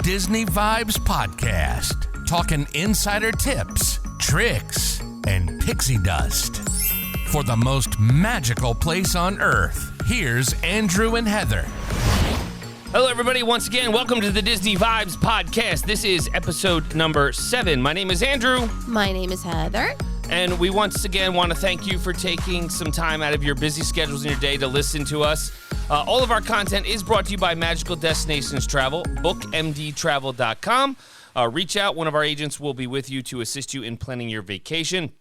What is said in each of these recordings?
Disney Vibes Podcast, talking insider tips, tricks, and pixie dust. For the most magical place on earth, here's Andrew and Heather. Hello, everybody. Once again, welcome to the Disney Vibes Podcast. This is episode number 7. My name is Andrew. My name is Heather. And we once again want to thank you for taking some time out of your busy schedules in your day to listen to us. All of our content is brought to you by Magical Destinations Travel, bookmdtravel.com. Reach out. One of our agents will be with you to assist you in planning your vacation.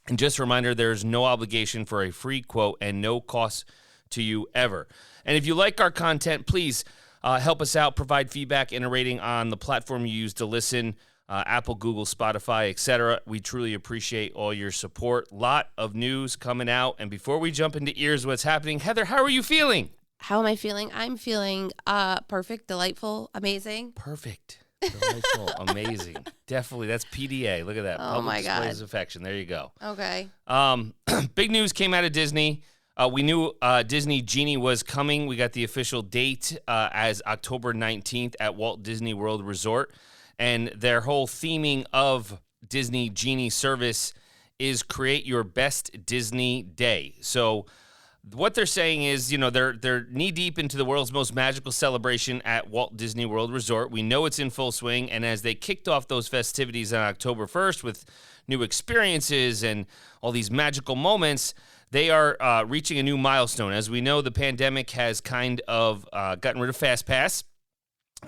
And just a reminder, there's no obligation for a free quote and no cost to you ever. And if you like our content, please help us out, provide feedback and a rating on the platform you use to listen, Apple, Google, Spotify, etc. We truly appreciate all your support. Lot of news coming out. And before we jump into ears what's happening, Heather, how are you feeling? How am I feeling? I'm feeling perfect, delightful, amazing. Perfect. Delightful, amazing. Definitely. That's PDA. Look at that. Oh, my God. Displays of affection. There you go. Okay. Big news came out of Disney. We knew Disney Genie was coming. We got the official date as October 19th at Walt Disney World Resort. And their whole theming of Disney Genie service is create your best Disney day. So what they're saying is, you know, they're knee-deep into the world's most magical celebration at Walt Disney World Resort. We know it's in full swing, and as they kicked off those festivities on October 1st with new experiences and all these magical moments, they are reaching a new milestone. As we know, the pandemic has kind of gotten rid of FastPass,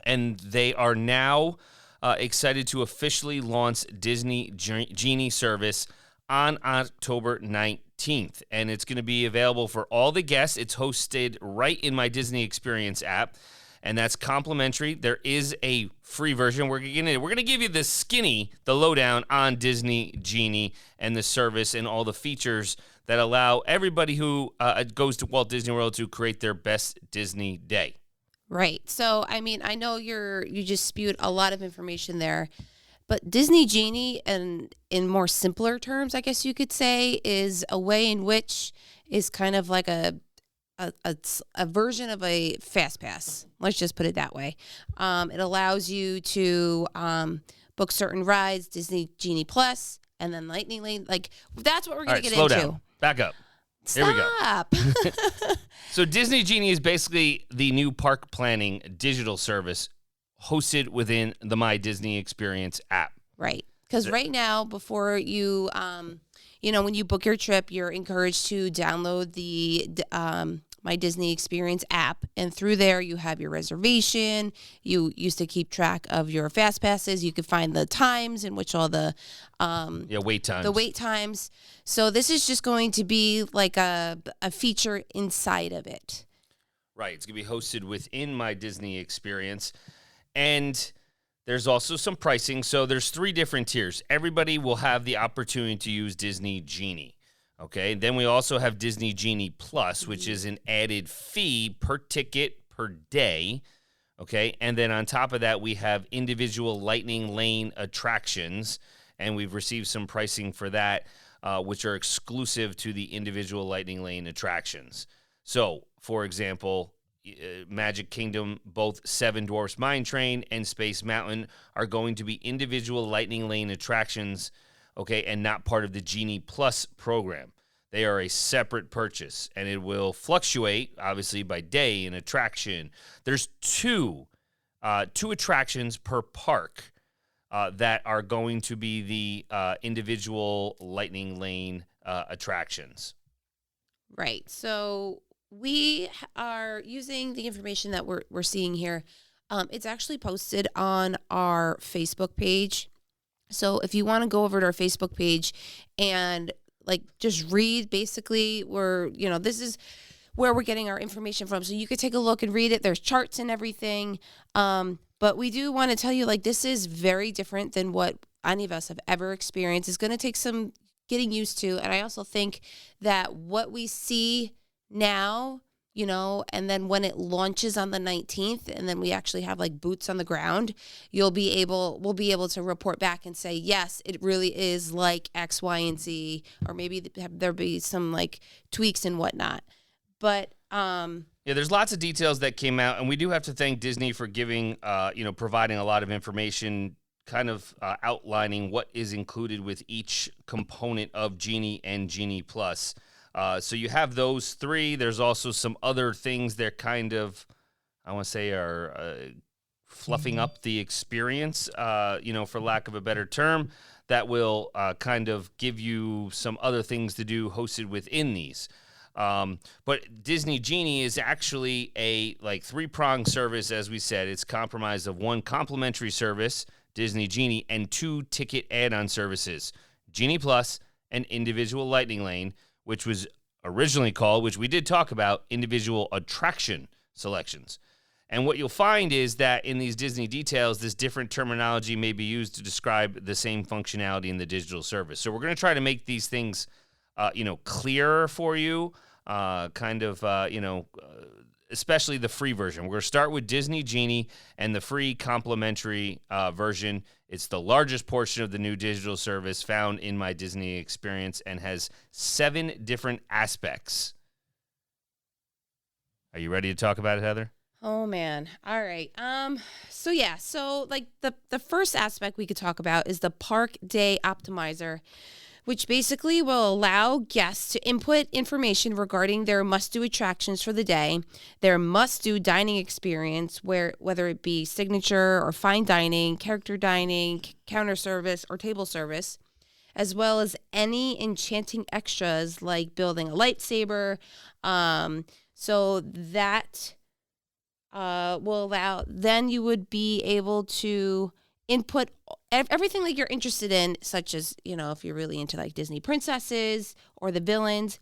and they are now excited to officially launch Disney Genie service on October 19th, and it's going to be available for all the guests. It's hosted right in my Disney Experience app, and that's complimentary. There is a free version. We're going to give you the lowdown on Disney Genie and the service and all the features that allow everybody who goes to Walt Disney World to create their best Disney day. Right. So, I mean, I know you just spewed a lot of information there. But Disney Genie, and in more simpler terms, I guess you could say, is a way in which is kind of like a version of a FastPass. Let's just put it that way. It allows you to book certain rides, Disney Genie Plus, and then Lightning Lane. Like, that's what we're going to get slow into. Down. Back up. Stop. Here we go. So Disney Genie is basically the new park planning digital service hosted within the My Disney Experience app. Right. Because right now, before you, when you book your trip, you're encouraged to download the My Disney Experience app. And through there, you have your reservation. You used to keep track of your fast passes. You could find the times in which all the wait times. The wait times. So this is just going to be like a feature inside of it. Right. It's going to be hosted within My Disney Experience. And there's also some pricing. So there's 3 different tiers. Everybody will have the opportunity to use Disney Genie. Okay. Then we also have Disney Genie Plus, which is an added fee per ticket per day. Okay. And then on top of that, we have individual Lightning Lane attractions. And we've received some pricing for that, which are exclusive to the individual Lightning Lane attractions. So, for example, Magic Kingdom, both Seven Dwarfs Mine Train and Space Mountain are going to be individual Lightning Lane attractions, okay, and not part of the Genie Plus program. They are a separate purchase, and it will fluctuate, obviously, by day and attraction. There's two attractions per park that are going to be the individual Lightning Lane attractions. Right. So we are using the information that we're seeing here. It's actually posted on our Facebook page. So if you want to go over to our Facebook page and just read, basically, this is where we're getting our information from. So you could take a look and read it. There's charts and everything. But we do want to tell you, this is very different than what any of us have ever experienced. It's going to take some getting used to. And I also think that what we see now, and then when it launches on the 19th, and then we actually have boots on the ground, we'll be able to report back and say, yes, it really is like X, Y, and Z, or maybe there'll be some tweaks and whatnot. But Yeah, there's lots of details that came out, and we do have to thank Disney for giving, providing a lot of information, kind of outlining what is included with each component of Genie and Genie Plus. So you have those three. There's also some other things they're kind of, I want to say, are fluffing up the experience, for lack of a better term, that will kind of give you some other things to do hosted within these. But Disney Genie is actually a three-pronged service, as we said. It's comprised of one complimentary service, Disney Genie, and two ticket add-on services, Genie Plus and Individual Lightning Lane, which was originally called, which we did talk about, Individual Attraction Selections. And what you'll find is that in these Disney details, this different terminology may be used to describe the same functionality in the digital service. So we're going to try to make these things, clearer for you, especially the free version. We're going to start with Disney Genie and the free complimentary version. It's the largest portion of the new digital service found in my Disney experience and has 7 different aspects. Are you ready to talk about it, Heather? Oh man. All right. So the first aspect we could talk about is the Park Day Optimizer, which basically will allow guests to input information regarding their must-do attractions for the day, their must-do dining experience, whether it be signature or fine dining, character dining, counter service, or table service, as well as any enchanting extras like building a lightsaber. So that will allow, then you would be able to input everything like you're interested in, such as, if you're really into like Disney princesses or the villains.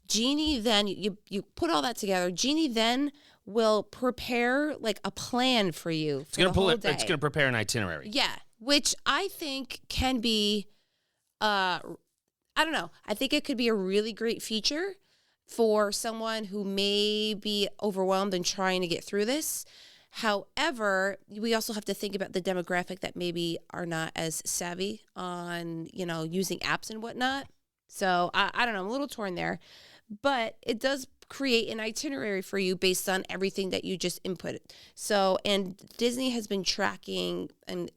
Genie, then you put all that together. Genie then will prepare like a plan for you for the whole day. It's going to prepare an itinerary. Yeah, which I think can be, I don't know. I think it could be a really great feature for someone who may be overwhelmed and trying to get through this. However, we also have to think about the demographic that maybe are not as savvy on, using apps and whatnot. So I don't know, I'm a little torn there, but it does create an itinerary for you based on everything that you just inputted. So, and Disney has been tracking and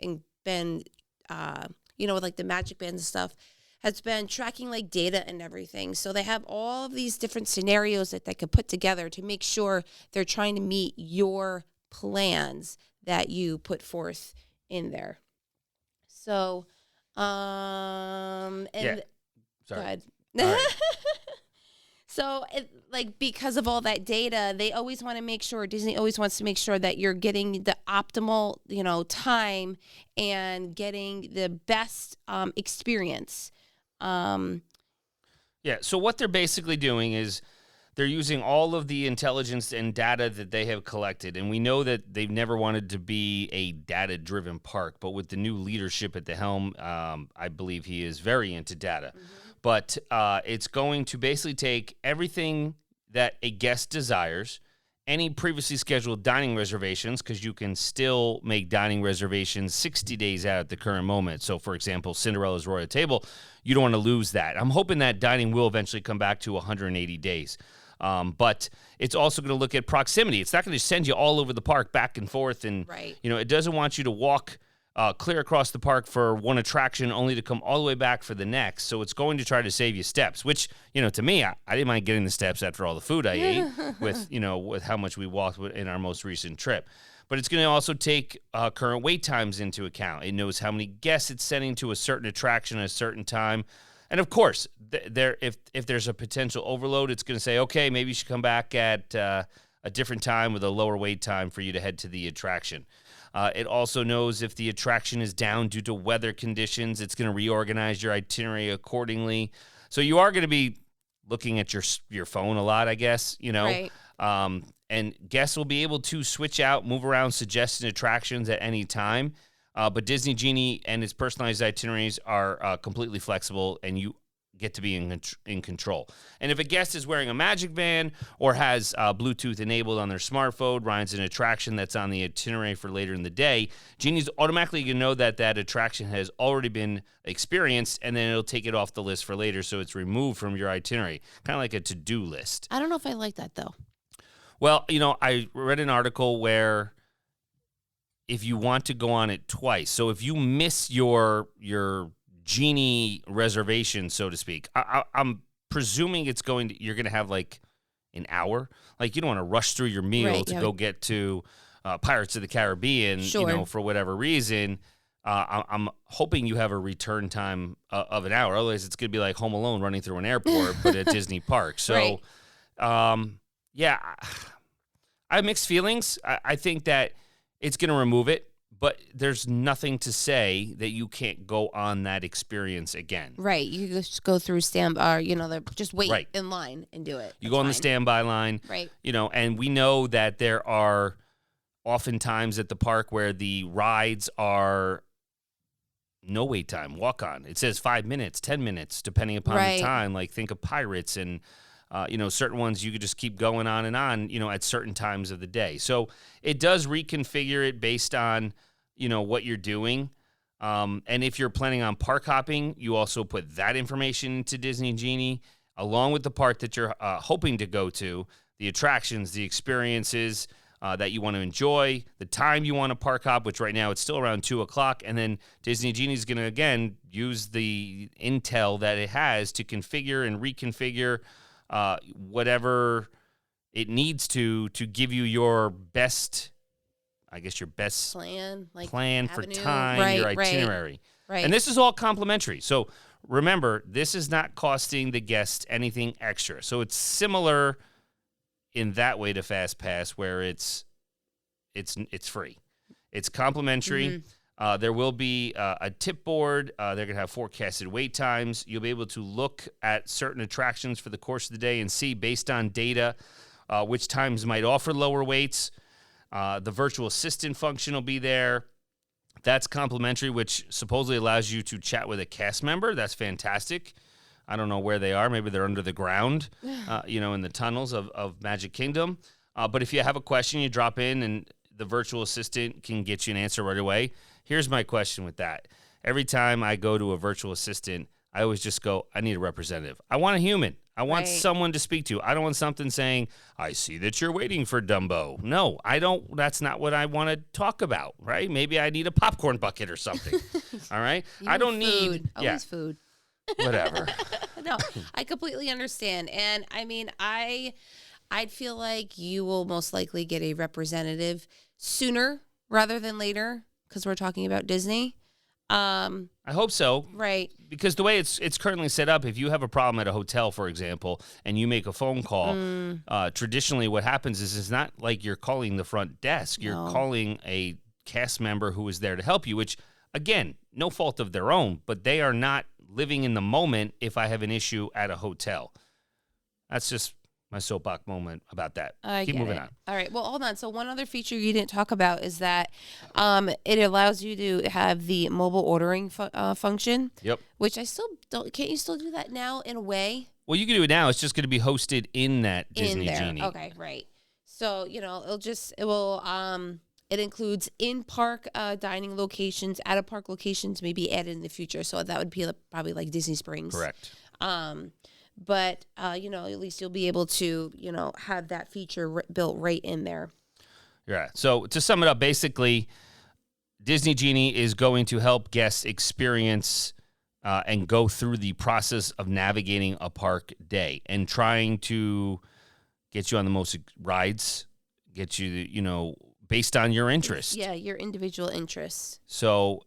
been, with like the Magic Bands and stuff, has been tracking like data and everything. So they have all of these different scenarios that they could put together to make sure they're trying to meet your plans that you put forth in there. So, Sorry. Go ahead. Right. So, because of all that data, they always want to make sure, Disney always wants to make sure that you're getting the optimal, time and getting the best experience. So what they're basically doing is they're using all of the intelligence and data that they have collected. And we know that they've never wanted to be a data-driven park. But with the new leadership at the helm, I believe he is very into data. Mm-hmm. But it's going to basically take everything that a guest desires, any previously scheduled dining reservations, because you can still make dining reservations 60 days out at the current moment. So, for example, Cinderella's Royal Table, you don't want to lose that. I'm hoping that dining will eventually come back to 180 days. But it's also going to look at proximity. It's not going to send you all over the park back and forth. And, right. It doesn't want you to walk clear across the park for one attraction only to come all the way back for the next. So it's going to try to save you steps, which, to me, I didn't mind getting the steps after all the food I ate with how much we walked in our most recent trip. But it's going to also take current wait times into account. It knows how many guests it's sending to a certain attraction at a certain time. And of course, if there's a potential overload, it's going to say, okay, maybe you should come back at a different time with a lower wait time for you to head to the attraction. It also knows if the attraction is down due to weather conditions. It's going to reorganize your itinerary accordingly. So you are going to be looking at your phone a lot, I guess, Right. And guests will be able to switch out, move around suggested attractions at any time. But Disney Genie and its personalized itineraries are completely flexible, and you get to be in control. And if a guest is wearing a Magic Band or has Bluetooth enabled on their smartphone, rides an attraction that's on the itinerary for later in the day, Genie's automatically going to know that attraction has already been experienced, and then it'll take it off the list for later, so it's removed from your itinerary, kind of like a to-do list. I don't know if I like that, though. Well, I read an article where if you want to go on it twice, so if you miss your Genie reservation, so to speak, I'm presuming you're going to have like an hour. Like, you don't want to rush through your meal to go get to Pirates of the Caribbean, for whatever reason. I'm hoping you have a return time of an hour. Otherwise, it's going to be like Home Alone running through an airport, but at Disney Park. So, yeah, I have mixed feelings. I think that it's going to remove it, but there's nothing to say that you can't go on that experience again. Right. You just go through just wait in line and do it. You go on the standby line. Right. And we know that there are oftentimes at the park where the rides are no wait time, walk on. It says 5 minutes, 10 minutes, depending upon the time. Like, think of Pirates and certain ones you could just keep going on and on, at certain times of the day. So it does reconfigure it based on, what you're doing. And if you're planning on park hopping, you also put that information into Disney Genie, along with the park that you're hoping to go to, the attractions, the experiences that you want to enjoy, the time you want to park hop, which right now it's still around 2 o'clock. And then Disney Genie is going to, again, use the intel that it has to configure and reconfigure whatever it needs to give you your best, plan for time, your itinerary. Right. And this is all complimentary. So remember, this is not costing the guest anything extra. So it's similar in that way to Fast Pass, where it's free. It's complimentary. Mm-hmm. There will be a tip board. They're going to have forecasted wait times. You'll be able to look at certain attractions for the course of the day and see, based on data, which times might offer lower waits. The virtual assistant function will be there. That's complimentary, which supposedly allows you to chat with a cast member. That's fantastic. I don't know where they are. Maybe they're under the ground, in the tunnels of Magic Kingdom. But if you have a question, you drop in, and the virtual assistant can get you an answer right away. Here's my question with that. Every time I go to a virtual assistant, I always just go, I need a representative. I want a human. I want someone to speak to. I don't want something saying, I see that you're waiting for Dumbo. No, I don't. That's not what I want to talk about, right? Maybe I need a popcorn bucket or something. All right? I don't need. Always food. Whatever. No, I completely understand. And I mean, I'd feel like you will most likely get a representative sooner rather than later, because we're talking about Disney. I hope so. Right. Because the way it's currently set up, if you have a problem at a hotel, for example, and you make a phone call, traditionally what happens is it's not like you're calling the front desk. You're calling a cast member who is there to help you, which, again, no fault of their own, but they are not living in the moment if I have an issue at a hotel. That's just my soapbox moment about that. Keep moving on. All right. Well, hold on. So one other feature you didn't talk about is that it allows you to have the mobile ordering function. Yep. Which I still don't. Can't you still do that now in a way? Well, you can do it now. It's just going to be hosted in that Disney Genie. Okay. Right. So it includes in-park dining locations, out-of-park locations, maybe added in the future. So that would be probably like Disney Springs. Correct. But at least you'll be able to, have that feature built right in there. Yeah. So to sum it up, basically, Disney Genie is going to help guests experience and go through the process of navigating a park day and trying to get you on the most rides, get you, based on your interests. Yeah, your individual interests. So,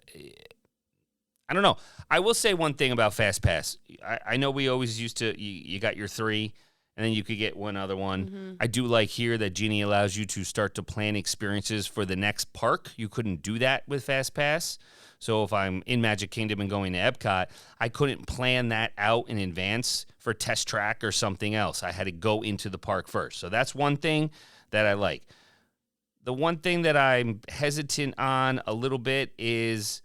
I don't know. I will say one thing about Fast Pass. I know we always used to, you got your 3, and then you could get one other one. Mm-hmm. I do like here that Genie allows you to start to plan experiences for the next park. You couldn't do that with Fast Pass. So if I'm in Magic Kingdom and going to Epcot, I couldn't plan that out in advance for Test Track or something else. I had to go into the park first. So that's one thing that I like. The one thing that I'm hesitant on a little bit is,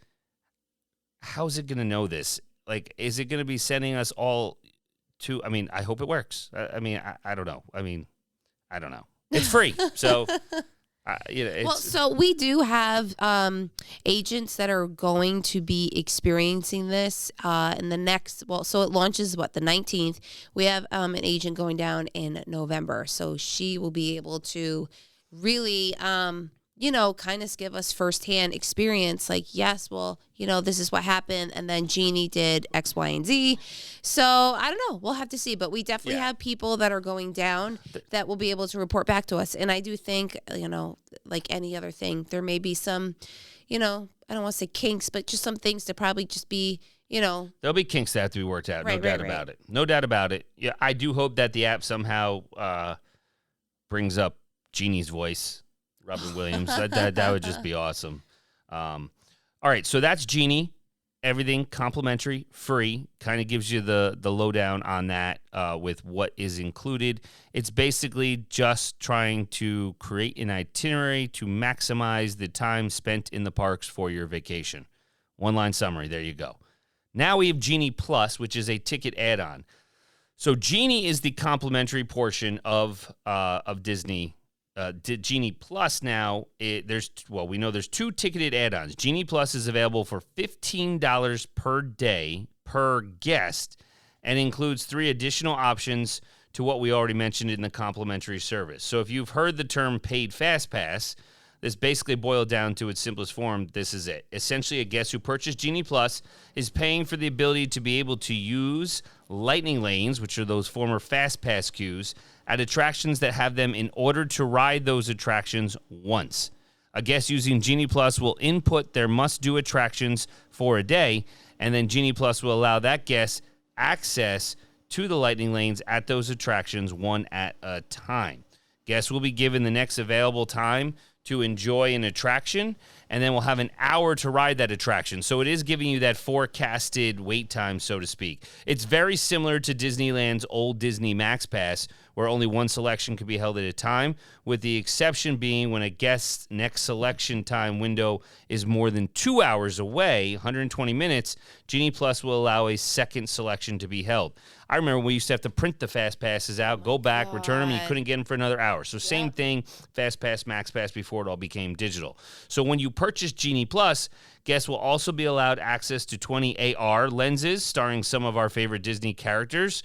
how's it going to know this? Like, is it going to be sending us all to, I hope it works. I don't know. I don't know. It's free. So Well, so we do have agents that are going to be experiencing this in the next. Well, so it launches the 19th. We have an agent going down in November, so she will be able to really, kind of give us firsthand experience. Like, yes, well, this is what happened, and then Genie did X, Y, and Z. So I don't know. We'll have to see, but we definitely have people that are going down that will be able to report back to us. And I do think, like any other thing, there may be some, I don't want to say kinks, but just some things to probably just be, There'll be kinks that have to be worked out. No doubt about it. No doubt about it. Yeah, I do hope that the app somehow brings up Genie's voice, Robin Williams. That would just be awesome. All right, so that's Genie. Everything complimentary, free. Kind of gives you the lowdown on that with what is included. It's basically just trying to create an itinerary to maximize the time spent in the parks for your vacation. One-line summary, there you go. Now we have Genie Plus, which is a ticket add-on. So Genie is the complimentary portion of Disney. Genie Plus now, we know there's 2 ticketed add-ons. Genie Plus is available for $15 per day per guest and includes 3 additional options to what we already mentioned in the complimentary service. So if you've heard the term paid fast pass, this basically boiled down to its simplest form. This is it. Essentially, a guest who purchased Genie Plus is paying for the ability to be able to use lightning lanes, which are those former fast pass queues, at attractions that have them in order to ride those attractions once. A guest using Genie Plus will input their must-do attractions for a day, and then Genie Plus will allow that guest access to the lightning lanes at those attractions one at a time. Guests will be given the next available time to enjoy an attraction, and then we'll have an hour to ride that attraction. So it is giving you that forecasted wait time, so to speak. It's very similar to Disneyland's old Disney Max Pass, where only one selection could be held at a time, with the exception being when a guest's next selection time window is more than 2 hours away, 120 minutes, Genie Plus will allow a second selection to be held. I remember we used to have to print the Fast Passes out, go back, return them, and you couldn't get them for another hour. So same thing, Fast Pass, Max Pass, before it all became digital. So when you purchase Genie Plus, guests will also be allowed access to 20 AR lenses starring some of our favorite Disney characters.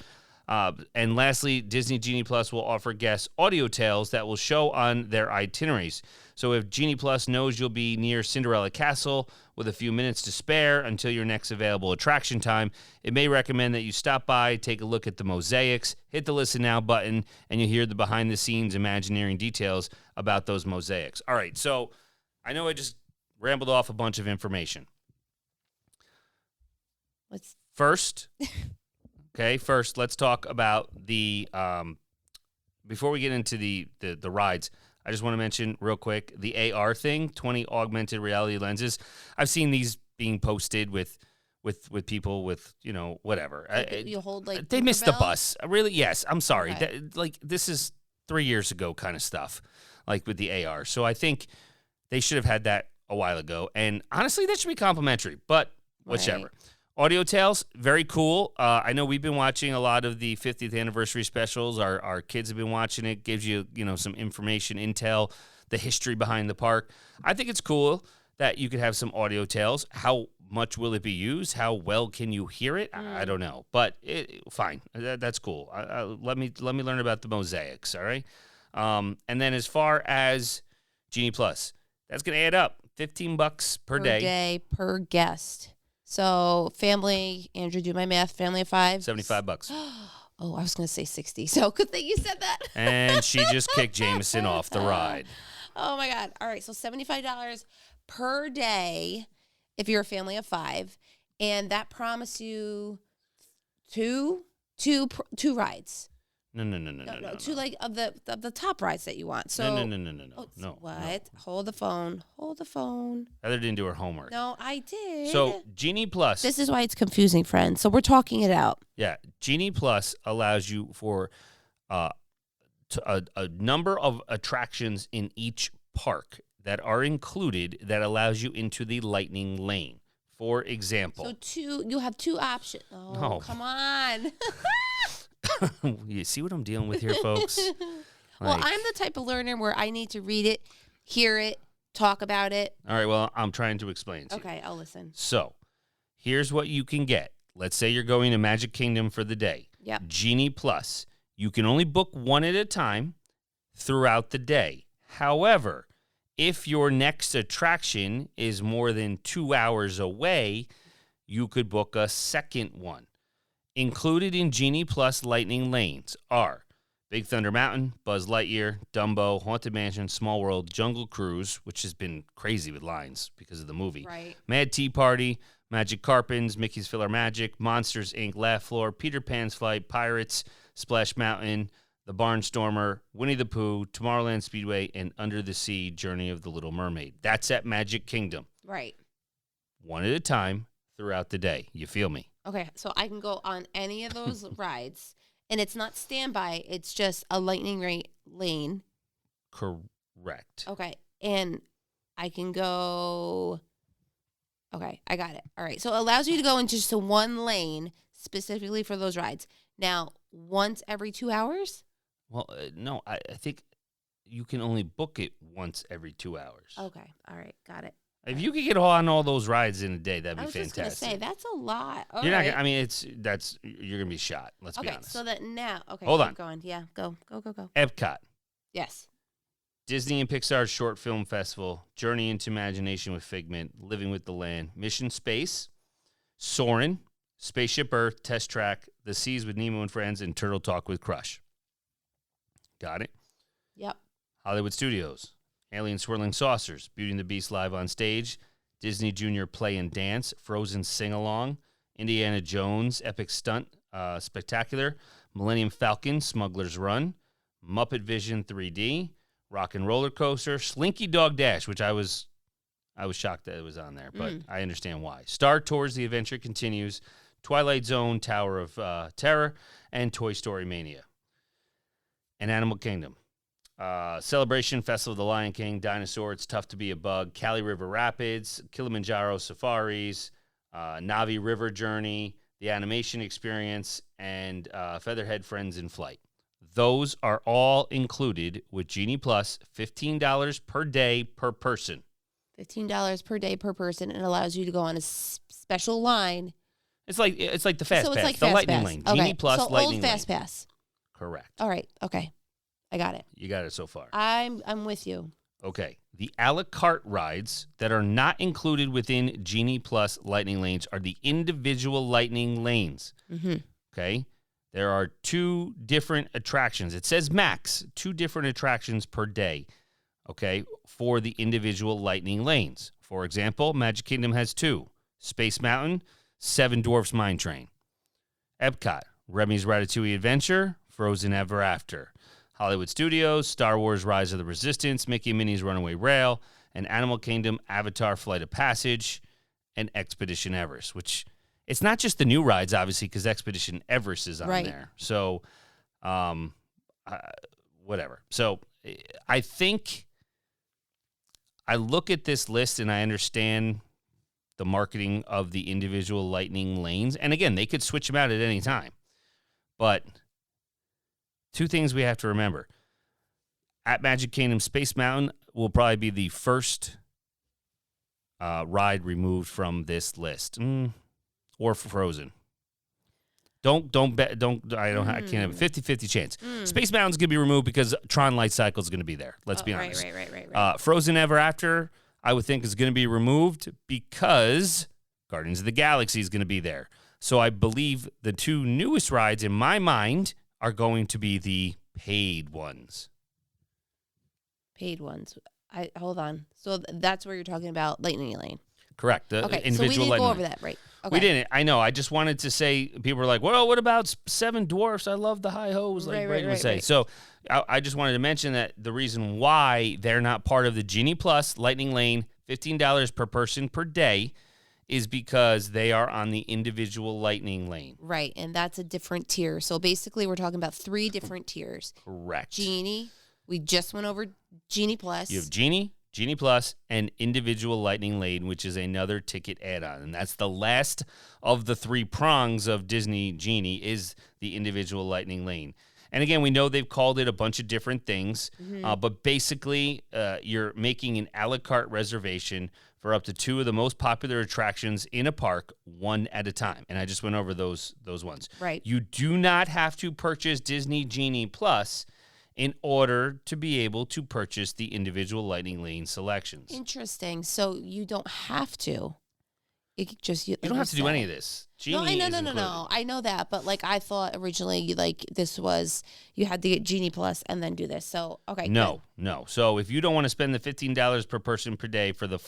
And lastly, Disney Genie Plus will offer guests audio tales that will show on their itineraries. So if Genie Plus knows you'll be near Cinderella Castle with a few minutes to spare until your next available attraction time, it may recommend that you stop by, take a look at the mosaics, hit the Listen Now button, and you'll hear the behind-the-scenes Imagineering details about those mosaics. All right, so I know I just rambled off a bunch of information. First, let's talk about the before we get into the rides, I just want to mention real quick the AR thing, 20 augmented reality lenses. I've seen these being posted with people with, whatever. You hold like they missed the Tinkerbell? bus. Really? Yes. I'm sorry. Okay. This is 3 years ago kind of stuff, like with the AR. So I think they should have had that a while ago. And honestly, that should be complimentary, but whichever. Right. Audio Tales, very cool. I know we've been watching a lot of the 50th anniversary specials. Our kids have been watching it. Gives you, some information, intel, the history behind the park. I think it's cool that you could have some Audio Tales. How much will it be used? How well can you hear it? I don't know, but fine. That's cool. Let me learn about the mosaics. All right. And then as far as Genie Plus, that's gonna add up. $15 per day per guest. So family, Andrew, do my math. Family of 5. $75. Oh, I was going to say 60. So good thing you said that. And she just kicked Jameson off the ride. Oh my God. All right. So $75 per day if you're a family of 5. And that promise you two rides. No. Two like of the top rides that you want. So No. What? No. Hold the phone. Heather didn't do her homework. No, I did. So Genie Plus. This is why it's confusing, friends. So we're talking it out. Yeah, Genie Plus allows you for a number of attractions in each park that are included that allows you into the lightning lane. For example. So you have 2 options. Oh, No. Come on. You see what I'm dealing with here, folks? Well, I'm the type of learner where I need to read it hear it, talk about it. All right, well, I'm trying to explain to you. Okay, I'll listen. So, here's what you can get. Let's say you're going to Magic Kingdom for the day. Yep. Genie Plus. You can only book one at a time throughout the day. However, if your next attraction is more than 2 hours away, you could book a second one. Included in Genie Plus Lightning Lanes are Big Thunder Mountain, Buzz Lightyear, Dumbo, Haunted Mansion, Small World, Jungle Cruise, which has been crazy with lines because of the movie. Right. Mad Tea Party, Magic Carpins, Mickey's Filler Magic, Monsters, Inc., Laugh Floor, Peter Pan's Flight, Pirates, Splash Mountain, The Barnstormer, Winnie the Pooh, Tomorrowland Speedway, and Under the Sea, Journey of the Little Mermaid. That's at Magic Kingdom. Right. One at a time throughout the day. You feel me? Okay, so I can go on any of those rides, and it's not standby. It's just a lightning lane. Correct. Okay, and I can go. Okay, I got it. All right, so it allows you to go into just a one lane specifically for those rides. Now, once every 2 hours? Well, no, I think you can only book it once every 2 hours. Okay, all right, got it. If you could get on all those rides in a day, that'd be I was fantastic. just gonna say that's a lot. All You're not. right. Gonna, I mean, you're gonna be shot. Let's be Okay, honest. so that now. Okay, Hold keep on. going. Yeah, go. Epcot, Yes. Disney and Pixar Short Film Festival, Journey into Imagination with Figment, Living with the Land, Mission Space, Soarin', Spaceship Earth, Test Track, The Seas with Nemo and Friends, and Turtle Talk with Crush. Got it? Yep. Hollywood Studios, Alien Swirling Saucers, Beauty and the Beast live on stage, Disney Junior Play and Dance, Frozen Sing Along, Indiana Jones Epic Stunt Spectacular, Millennium Falcon Smuggler's Run, Muppet Vision 3D, Rock and Roller Coaster, Slinky Dog Dash, which I was shocked that it was on there, but I understand why. Star Tours The Adventure Continues, Twilight Zone Tower of Terror, and Toy Story Mania. And Animal Kingdom. Celebration, Festival of the Lion King, Dinosaur, It's Tough to Be a Bug, Cali River Rapids, Kilimanjaro Safaris, Navi River Journey, The Animation Experience, and Featherhead Friends in Flight. Those are all included with Genie Plus, $15 per day per person. $15 per day per person, and allows you to go on a special line. It's like the Fast So Pass, it's like the Fast Lightning Pass. Lane. Okay. Genie Plus, so Lightning old Fast Lane. Pass. Correct. All right. Okay. I got it. You got it so far. I'm with you. Okay. The a la carte rides that are not included within Genie Plus Lightning Lanes are the individual Lightning Lanes. Mm-hmm. Okay. There are 2 different attractions. It says max 2 different attractions per day. Okay. For the individual Lightning Lanes. For example, Magic Kingdom has 2. Space Mountain, 7 Dwarfs Mine Train. Epcot, Remy's Ratatouille Adventure, Frozen Ever After. Hollywood Studios, Star Wars Rise of the Resistance, Mickey and Minnie's Runaway Rail, and Animal Kingdom, Avatar Flight of Passage, and Expedition Everest, which it's not just the new rides, obviously, because Expedition Everest is on there. So, whatever. So, I think I look at this list and I understand the marketing of the individual Lightning Lanes. And again, they could switch them out at any time. But 2 things we have to remember. At Magic Kingdom, Space Mountain will probably be the first ride removed from this list. Or Frozen. Don't bet. I can't have a 50-50 chance. Space Mountain's going to be removed because Tron Light Cycle is going to be there. Let's be honest. Right. Frozen Ever After, I would think, is going to be removed because Guardians of the Galaxy is going to be there. So I believe the 2 newest rides in my mind are going to be the paid ones. Paid ones. Hold on. So that's where you're talking about Lightning Lane. Correct. The Okay, individual so we didn't go over Lightning. that, right? Okay. We didn't. I know. I just wanted to say, people were like, well, what about 7 Dwarfs? I love the high hose, like Brady would say. Right. So I just wanted to mention that the reason why they're not part of the Genie Plus Lightning Lane, $15 per person per day, is because they are on the individual Lightning Lane. Right, and that's a different tier. So basically, we're talking about 3 different tiers. Correct. Genie. We just went over Genie Plus. You have Genie, Genie Plus, and individual Lightning Lane, which is another ticket add-on. And that's the last of the 3 prongs of Disney Genie is the individual Lightning Lane. And again, we know they've called it a bunch of different things, but basically you're making an a la carte reservation for up to 2 of the most popular attractions in a park, one at a time. And I just went over those ones. Right. You do not have to purchase Disney Genie Plus in order to be able to purchase the individual Lightning Lane selections. Interesting. So you don't have to. It just You don't have to do any of this. Genie no, is no. included. I know that, but like I thought originally, like this was you had to get Genie Plus and then do this. So okay. No. So if you don't want to spend the $15 per person per day for the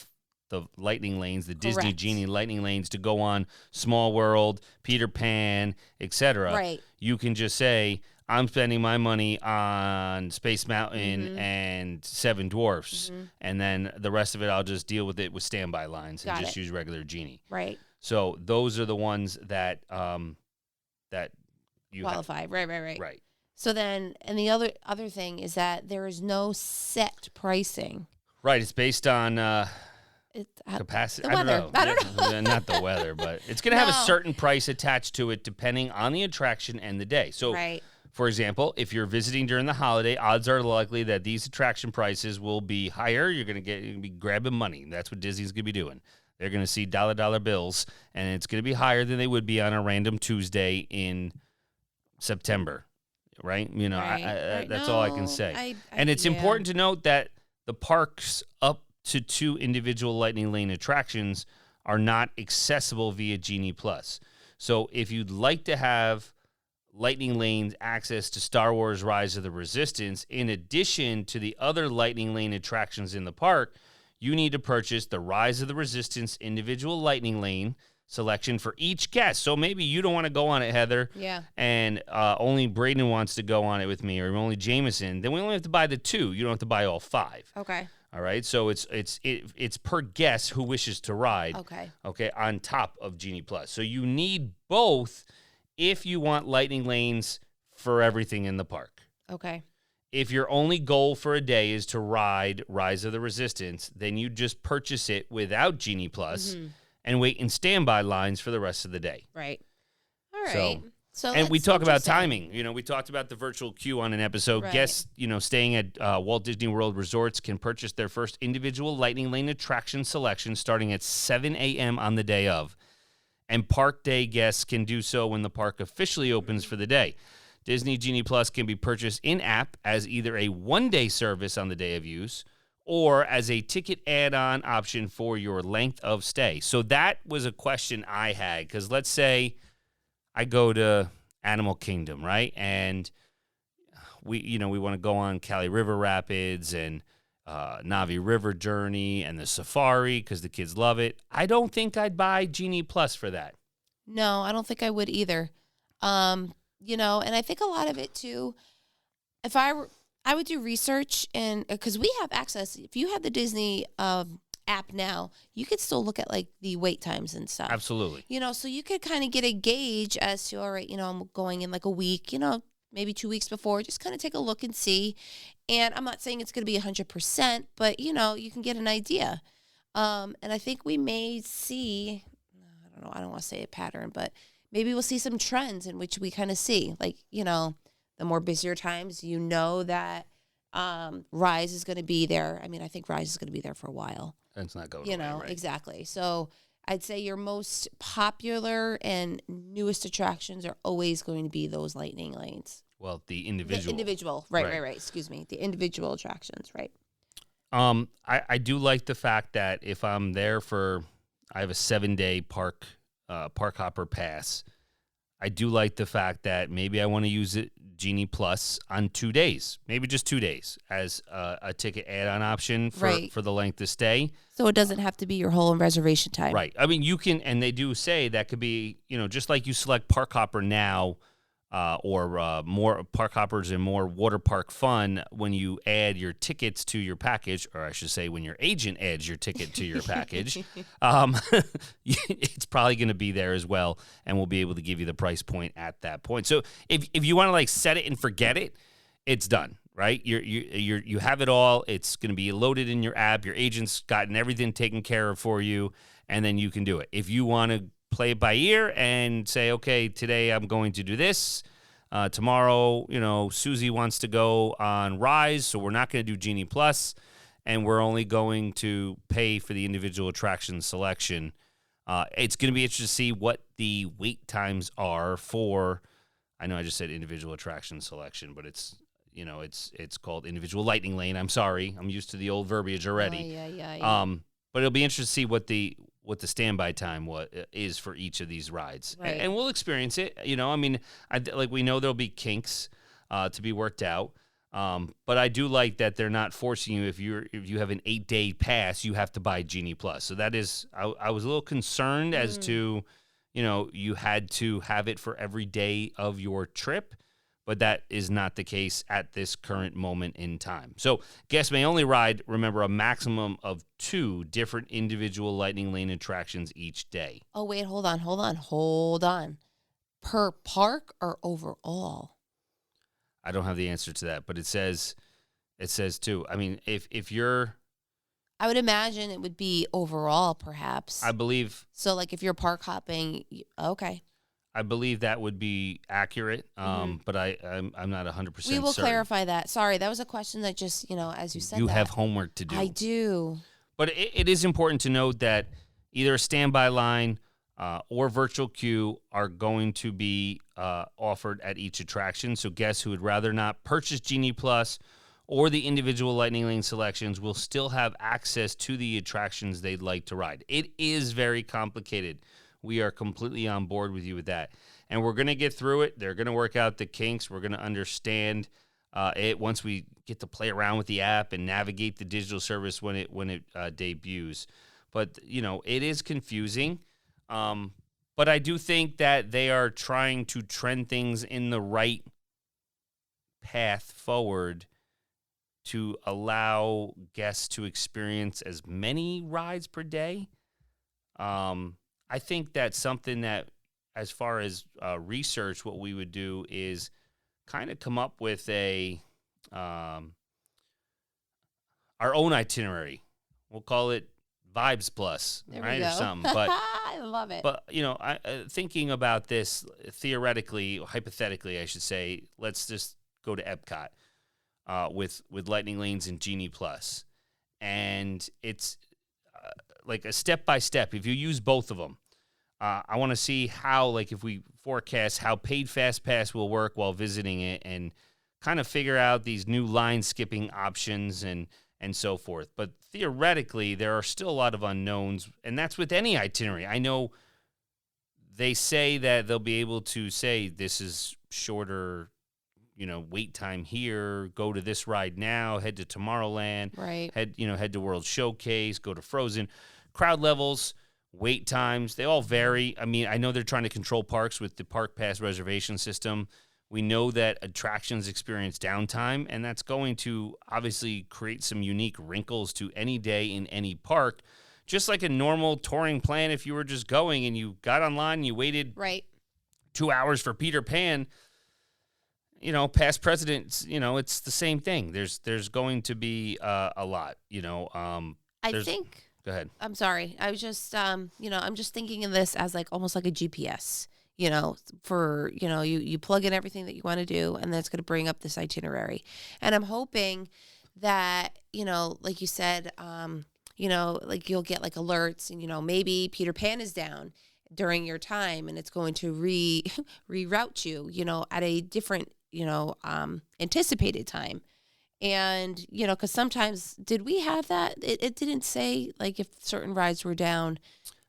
Lightning Lanes, the Disney Correct. Genie Lightning Lanes to go on Small World, Peter Pan, etc. Right. You can just say, I'm spending my money on Space Mountain and Seven Dwarfs, and then the rest of it I'll just deal with it with standby lines and Got just it. use regular Genie. Right. So those are the ones that that you Qualify. Right. have. Right. So then, and the other thing is that there is no set pricing. Right. It's based on capacity. The weather. I I don't don't know. Yeah, not the weather, but it's going to have a No. certain price attached to it depending on the attraction and the day. So, Right. for example, if you're visiting during the holiday, odds are likely that these attraction prices will be higher. You're going to be grabbing money. That's what Disney's going to be doing. They're going to see dollar bills, and it's going to be higher than they would be on a random Tuesday in September, right? You know, Right. that's all I can No, say. And it's important to note that the parks up to 2 individual Lightning Lane attractions are not accessible via Genie Plus. So if you'd like to have Lightning Lane's access to Star Wars Rise of the Resistance, in addition to the other Lightning Lane attractions in the park, you need to purchase the Rise of the Resistance individual Lightning Lane selection for each guest. So maybe you don't want to go on it, Heather. Yeah. And only Braden wants to go on it with me, or only Jameson. Then we only have to buy the 2. You don't have to buy all 5. Okay. All right. So it's per guest who wishes to ride. Okay. Okay. On top of Genie Plus. So you need both if you want Lightning Lanes for everything in the park. Okay. If your only goal for a day is to ride Rise of the Resistance, then you just purchase it without Genie Plus and wait in standby lines for the rest of the day. Right. All right. So And we that's talk about interesting. timing. You know, we talked about the virtual queue on an episode. Right. Guests, staying at Walt Disney World resorts can purchase their first individual Lightning Lane attraction selection starting at 7 a.m. on the day of. And park day guests can do so when the park officially opens for the day. Disney Genie Plus can be purchased in-app as either a one-day service on the day of use or as a ticket add-on option for your length of stay. So that was a question I had, because let's say I go to Animal Kingdom, right? And we want to go on Cali River Rapids and Navi River Journey and the Safari because the kids love it. I don't think I'd buy Genie Plus for that. No, I don't think I would either. And I think a lot of it too, if I would do research, and because we have access, if you have the Disney app now, you could still look at like the wait times and stuff. Absolutely. So you could kind of get a gauge as to, all right, I'm going in like a week, maybe 2 weeks before, just kind of take a look and see. And I'm not saying it's going to be 100%, but you can get an idea. And I think we may see, I don't know, I don't want to say a pattern, but maybe we'll see some trends in which we kind of see, like, the more busier times, that Rise is going to be there. I mean, I think Rise is going to be there for a while. It's not going away, right? Exactly. So I'd say your most popular and newest attractions are always going to be those Lightning Lanes. Well, the individual. Right. Excuse me. The individual attractions, right. I do like the fact that if I'm there I have a 7-day park hopper pass. I do like the fact that maybe I want to use it Genie Plus on 2 days, maybe just 2 days as a ticket add-on option for the length of stay. So it doesn't have to be your whole reservation time. Right. I mean, you can, and they do say that could be, just like you select Park Hopper now, or more Park Hoppers and more water park fun when you add your tickets to your package, or I should say when your agent adds your ticket to your package, it's probably going to be there as well, and we'll be able to give you the price point at that point. So if you want to like set it and forget it, it's done. Right, you have it all. It's going to be loaded in your app. Your agent's gotten everything taken care of for you, and then you can do it. If you want to play it by ear and say, okay, today I'm going to do this, Tomorrow, Susie wants to go on Rise, so we're not going to do Genie Plus, and we're only going to pay for the individual attraction selection. It's going to be interesting to see what the wait times are for. I know I just said individual attraction selection, but it's called individual lightning lane. I'm sorry, I'm used to the old verbiage already. But it'll be interesting to see what the standby time is for each of these rides, right. and we'll experience it. We know there'll be kinks to be worked out. But I do like that they're not forcing you. If you have an 8-day pass, you have to buy Genie Plus. So that is, I was a little concerned as to, you had to have it for every day of your trip, but that is not the case at this current moment in time. So guests may only ride, remember, a maximum of 2 different individual Lightning Lane attractions each day. Oh, wait, hold on. Per park or overall? I don't have the answer to that, but it says too. I mean, if you're, I would imagine it would be overall, perhaps. I believe so. Like if you're park hopping, okay. I believe that would be accurate, but I'm not 100% We will certain. clarify that. Sorry, that was a question that just as you said, you have homework to do. I do, but it is important to note that either a standby line or virtual queue are going to be offered at each attraction. So guests who would rather not purchase Genie Plus or the individual Lightning Lane selections will still have access to the attractions they'd like to ride. It is very complicated. We are completely on board with you with that. And we're going to get through it. They're going to work out the kinks. We're going to understand it once we get to play around with the app and navigate the digital service when it debuts. But, it is confusing. But I do think that they are trying to trend things in the right path forward to allow guests to experience as many rides per day. I think that's something that, as far as research, what we would do is kind of come up with our own itinerary. We'll call it Vibes Plus, there right, we go. or something. But I love it. But thinking about this theoretically, hypothetically, I should say, let's just go to Epcot with Lightning Lanes and Genie Plus, and it's like a step by step. If you use both of them, I want to see how, like, if we forecast how paid Fast Pass will work while visiting it, and kind of figure out these new line skipping options and so forth. But theoretically, there are still a lot of unknowns, and that's with any itinerary. I know they say that they'll be able to say this is shorter, wait time here, go to this ride now, head to Tomorrowland, right? Head to World Showcase, go to Frozen. Crowd levels, wait times, they all vary. I mean, I know they're trying to control parks with the Park Pass reservation system. We know that attractions experience downtime, and that's going to obviously create some unique wrinkles to any day in any park. Just like a normal touring plan, if you were just going and you got online and you waited 2 hours for Peter Pan, past presidents, it's the same thing. There's going to be a lot, I think. Go ahead. I'm sorry. I was just, I'm just thinking of this as like almost like a GPS. For, you plug in everything that you want to do, and then it's going to bring up this itinerary. And I'm hoping that, like you said, like you'll get like alerts and, maybe Peter Pan is down during your time, and it's going to reroute you, at a different, anticipated time. And, because sometimes, did we have that? It didn't say like if certain rides were down.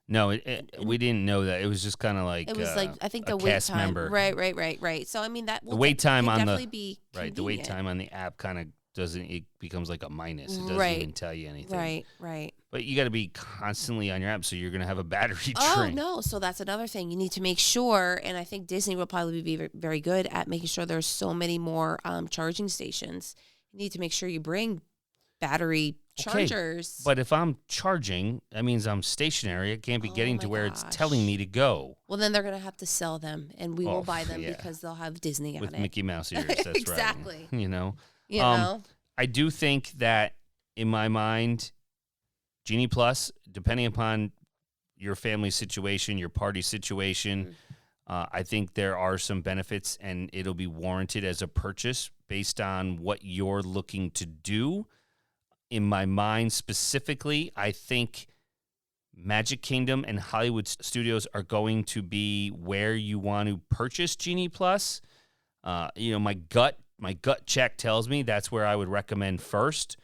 No, we didn't know that. It was just kind of like it was like I think the a wait cast time. member. Right. So I mean that the wait time can on definitely the be right. The wait time on the app kind of doesn't. It becomes like a minus. It doesn't even tell you anything. Right. But you got to be constantly on your app, so you're going to have a battery drain. Oh no! So that's another thing you need to make sure. And I think Disney will probably be very good at making sure there's so many more charging stations. You need to make sure you bring battery chargers. Okay, but if I'm charging, that means I'm stationary. I can't be getting to where it's telling me to go. Well, then they're going to have to sell them, and we will buy them because they'll have Disney on it. With Mickey Mouse ears, that's exactly. right. I do think that, in my mind, Genie Plus, depending upon your family situation, your party situation, I think there are some benefits, and it'll be warranted as a purchase based on what you're looking to do. In my mind specifically, I think Magic Kingdom and Hollywood Studios are going to be where you want to purchase Genie Plus. My gut check tells me that's where I would recommend first,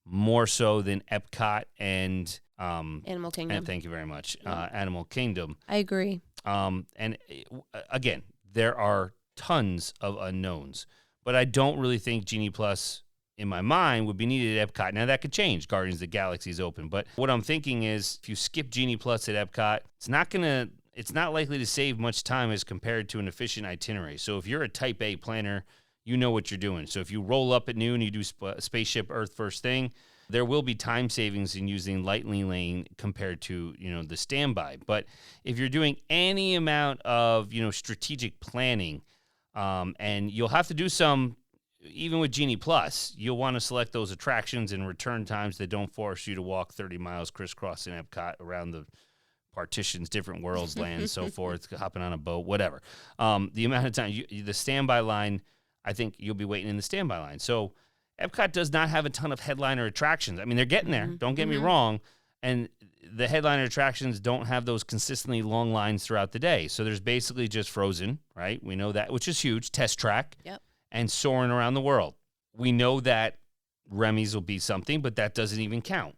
more so than Epcot and Animal Kingdom. And thank you very much, Animal Kingdom. I agree. Again, there are tons of unknowns, but I don't really think Genie Plus, in my mind, would be needed at Epcot. Now, that could change. Guardians of the Galaxy is open. But what I'm thinking is if you skip Genie Plus at Epcot, it's not likely to save much time as compared to an efficient itinerary. So if you're a Type A planner, you know what you're doing. So if you roll up at noon, you do Spaceship Earth first thing, there will be time savings in using Lightning Lane compared to, the standby. But if you're doing any amount of, strategic planning, and you'll have to do some, even with Genie Plus, you'll want to select those attractions and return times that don't force you to walk 30 miles crisscrossing Epcot around the partitions, different worlds, lands, so forth, hopping on a boat, whatever. The amount of time, the standby line, I think you'll be waiting in the standby line. So Epcot does not have a ton of headliner attractions. I mean, they're getting there. Don't get me wrong. And the headliner attractions don't have those consistently long lines throughout the day. So there's basically just Frozen, right? We know that, which is huge, Test Track, and Soarin' Around the World. We know that Remy's will be something, but that doesn't even count,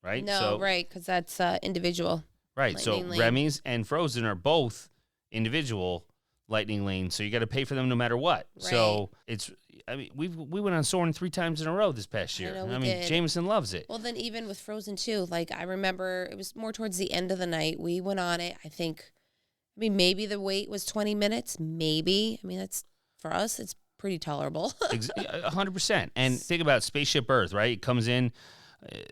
right? No, right, because that's individual. Right, Lightning so Lane. Remy's and Frozen are both individual Lightning Lanes, so you got to pay for them no matter what. Right. So we went on Soarin' 3 times in a row this past year. I did. Jameson loves it. Well, then even with Frozen 2, like I remember it was more towards the end of the night. We went on it. Maybe the wait was 20 minutes. Maybe. That's, for us, it's pretty tolerable. 100%. And think about Spaceship Earth, right? It comes in,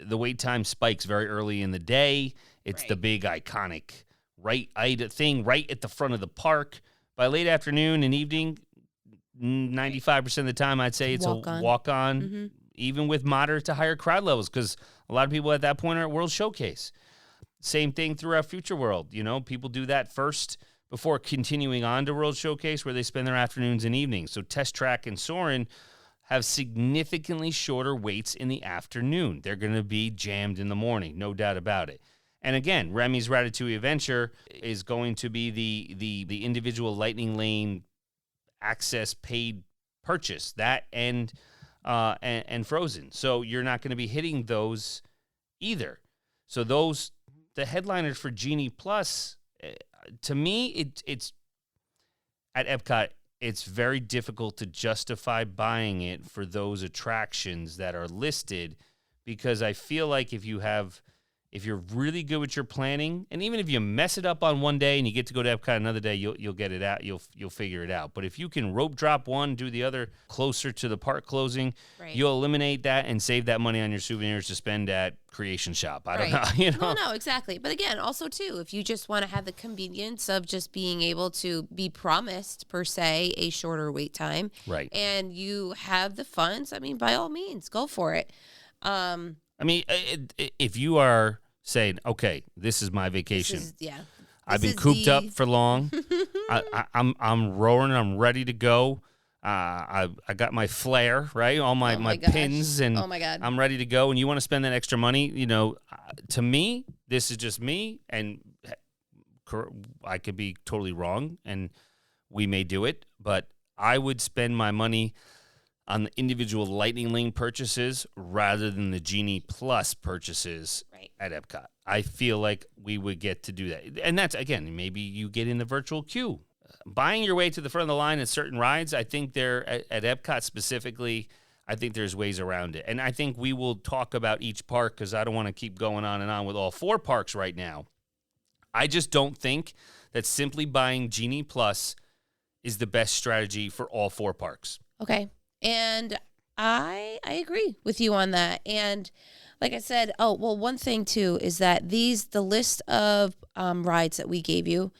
the wait time spikes very early in the day. It's the big iconic thing right at the front of the park. By late afternoon and evening, 95% of the time, I'd say it's a walk-on, even with moderate to higher crowd levels, because a lot of people at that point are at World Showcase. Same thing throughout Future World. People do that first before continuing on to World Showcase, where they spend their afternoons and evenings. So Test Track and Soarin' have significantly shorter waits in the afternoon. They're going to be jammed in the morning, no doubt about it. And again, Remy's Ratatouille Adventure is going to be the individual Lightning Lane access paid purchase, that and Frozen. So you're not going to be hitting those either. So the headliners for Genie Plus, to me, it's at Epcot, it's very difficult to justify buying it for those attractions that are listed, because I feel like if you're really good with your planning, and even if you mess it up on one day and you get to go to Epcot another day, you'll get it out. You'll figure it out. But if you can rope drop one, do the other closer to the park closing, you'll eliminate that and save that money on your souvenirs to spend at Creation Shop. I don't know. No, exactly. But again, also too, if you just want to have the convenience of just being able to be promised per se a shorter wait time, right, and you have the funds, by all means, go for it. If you are saying, okay, this is my vacation. I've been cooped up for long. I'm roaring. I'm ready to go. I got my flair, right? All my pins, and oh my God, I'm ready to go. And you want to spend that extra money? To me, this is just me, and I could be totally wrong, and we may do it, but I would spend my money on the individual Lightning Lane purchases rather than the Genie Plus purchases at Epcot. I feel like we would get to do that. And that's, again, maybe you get in the virtual queue. Buying your way to the front of the line at certain rides, I think at Epcot specifically, I think there's ways around it. And I think we will talk about each park, because I don't want to keep going on and on with all 4 parks right now. I just don't think that simply buying Genie Plus is the best strategy for all 4 parks. Okay. And I agree with you on that. And like I said, one thing too is that the list of rides that we gave you,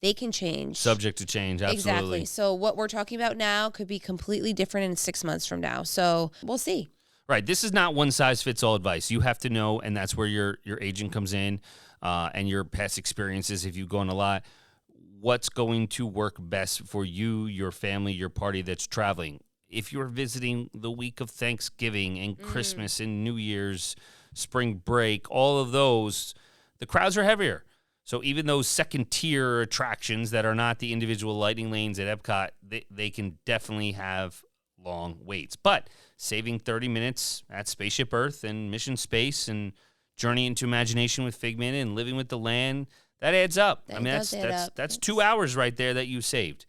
they can change. Subject to change, absolutely. Exactly. So what we're talking about now could be completely different in 6 months from now. So we'll see. Right. This is not one size fits all advice. You have to know, and that's where your agent comes in, and your past experiences if you go on a lot. what's going to work best for you, your family, your party that's traveling. If you're visiting the week of Thanksgiving and Christmas and New Year's, spring break, all of those, the crowds are heavier. So even those second-tier attractions that are not the individual lightning lanes at Epcot, they can definitely have long waits. But saving 30 minutes at Spaceship Earth and Mission Space and Journey into Imagination with Figment and Living with the Land, that adds up. That's 2 hours right there that you saved.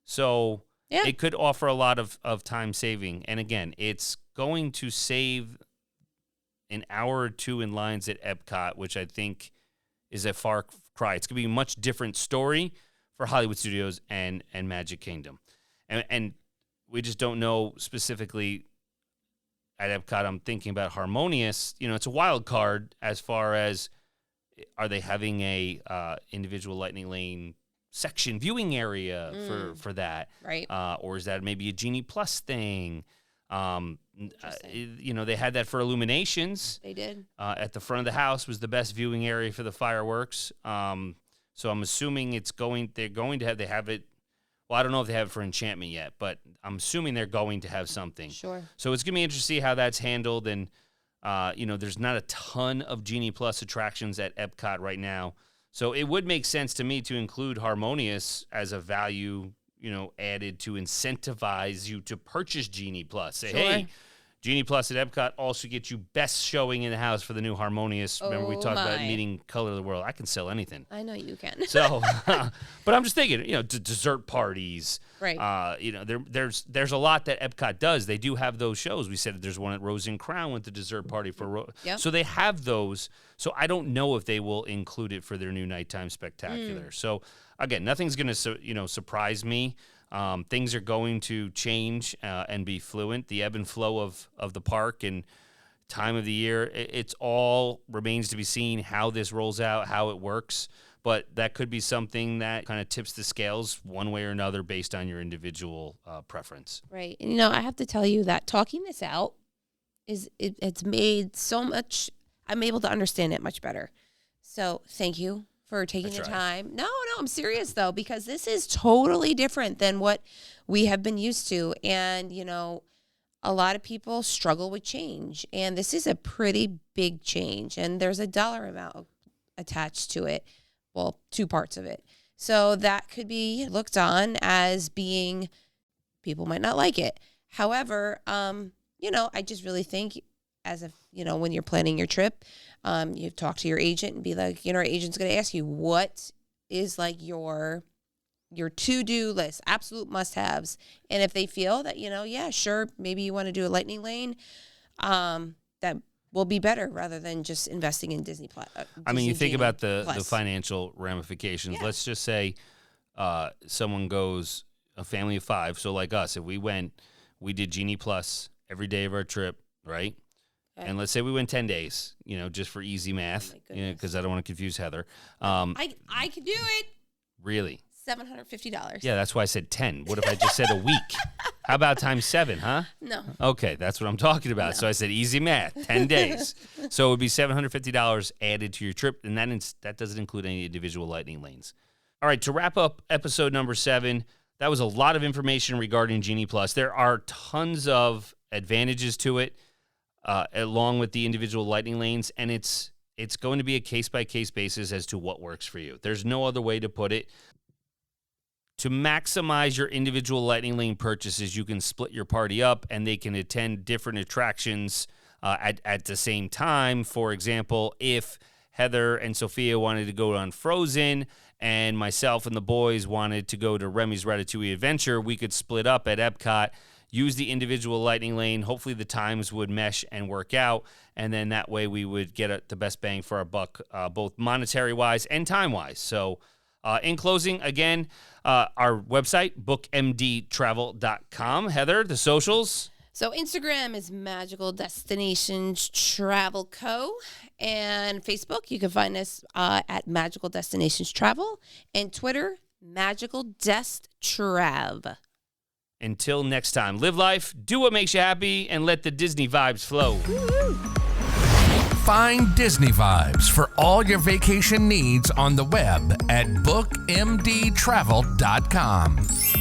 So it could offer a lot of time saving. And again, it's going to save an hour or two in lines at Epcot, which I think is a far cry. It's going to be a much different story for Hollywood Studios and Magic Kingdom. And we just don't know specifically at Epcot. I'm thinking about Harmonious. It's a wild card as far as, are they having a individual lightning lane section viewing area for that? Right. Or is that maybe a Genie Plus thing? They had that for Illuminations. They did. At the front of the house was the best viewing area for the fireworks. So I'm assuming they're going to have it. Well, I don't know if they have it for Enchantment yet, but I'm assuming they're going to have something. Sure. So it's going to be interesting to see how that's handled. And, there's not a ton of Genie Plus attractions at Epcot right now. So it would make sense to me to include Harmonious as a value, added to incentivize you to purchase Genie Plus. Say, hey, Genie Plus at Epcot also gets you best showing in the house for the new Harmonious. Remember we talked about meeting Color of the World. I can sell anything. I know you can. So, but I'm just thinking, dessert parties. Right. There's a lot that Epcot does. They do have those shows. We said there's one at Rose and Crown with the dessert party for Yep. So they have those. So I don't know if they will include it for their new nighttime spectacular. So again, nothing's going to surprise me. Things are going to change and be fluent. The ebb and flow of the park and time of the year, it's all remains to be seen how this rolls out, how it works. But that could be something that kind of tips the scales one way or another based on your individual preference. Right. And, I have to tell you that talking this out it's made so much, I'm able to understand it much better. So thank you for taking the time. No, I'm serious though, because this is totally different than what we have been used to. And, a lot of people struggle with change, and this is a pretty big change, and there's a dollar amount attached to it. Well, two parts of it. So that could be looked on as being, people might not like it. However, I just really think as if, when you're planning your trip, you talk to your agent and be like, our agent's going to ask you what is like your to-do list, absolute must-haves. And if they feel that, yeah, sure, maybe you want to do a lightning lane, that will be better rather than just investing in Disney Plus. You think about the financial ramifications. Yeah. Let's just say someone goes, a family of 5. So like us, if we did Genie Plus every day of our trip, right? Okay. And let's say we went 10 days, just for easy math, because I don't want to confuse Heather. I can do it. Really? $750. Yeah, that's why I said 10. What if I just said a week? How about times 7, huh? No. Okay, that's what I'm talking about. No. So I said easy math, 10 days. So it would be $750 added to your trip, and that doesn't include any individual lightning lanes. All right, to wrap up episode number 7, that was a lot of information regarding Genie Plus. There are tons of advantages to it, along with the individual lightning lanes, and it's going to be a case-by-case basis as to what works for you. There's no other way to put it. To maximize your individual lightning lane purchases, you can split your party up and they can attend different attractions at the same time. For example, if Heather and Sophia wanted to go on Frozen and myself and the boys wanted to go to Remy's Ratatouille Adventure, we could split up at Epcot, use the individual lightning lane. Hopefully the times would mesh and work out, and then that way we would get the best bang for our buck, both monetary-wise and time-wise. So in closing, again, our website, bookmdtravel.com. Heather, the socials? So Instagram is Magical Destinations Travel Co. And Facebook, you can find us at Magical Destinations Travel. And Twitter, Magical Dest Trav. Until next time, live life, do what makes you happy, and let the Disney vibes flow. Woo-hoo. Find Disney vibes for all your vacation needs on the web at bookmdtravel.com.